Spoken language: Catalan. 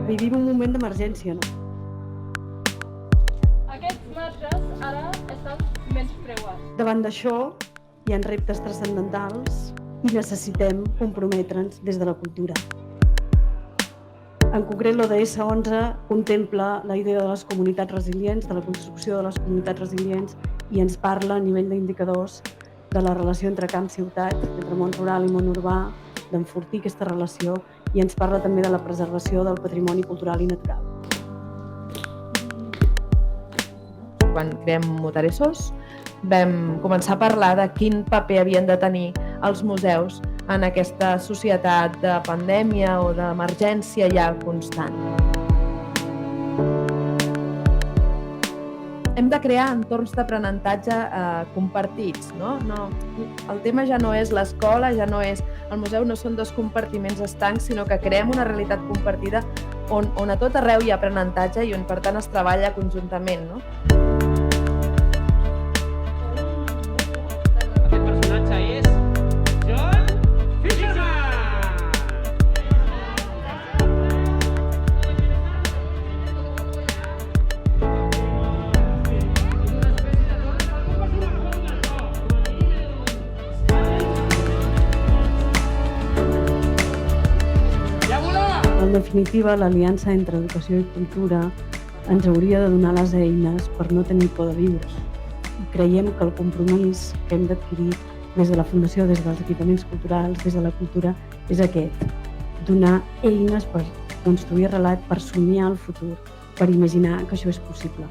vivim un moment d'emergència, no? Aquests marges ara estan menyspreats. Davant d'això hi ha reptes transcendentals i necessitem comprometre'ns des de la cultura. En concret, l'ODS 11 contempla la idea de les comunitats resilients, de la construcció de les comunitats resilients, i ens parla a nivell d'indicadors de la relació entre camp i ciutat, entre món rural i món urbà, d'enfortir aquesta relació, i ens parla també de la preservació del patrimoni cultural i natural. Quan creem Mutaressos vam començar a parlar de quin paper havien de tenir els museus en aquesta societat de pandèmia o d'emergència ja constant. Hem de crear entorns d'aprenentatge compartits, no? El tema ja no és l'escola, ja no és el museu, no són dos compartiments estancs, sinó que creem una realitat compartida on a tot arreu hi ha aprenentatge i on per tant es treballa conjuntament, no? Aquest personatge és John Fisherman! En definitiva, l'aliança entre educació i cultura ens hauria de donar les eines per no tenir por de viure. I creiem que el compromís que hem d'adquirir des de la Fundació, des dels equipaments culturals, des de la cultura, és aquest: donar eines per construir relat, per somiar el futur, per imaginar que això és possible.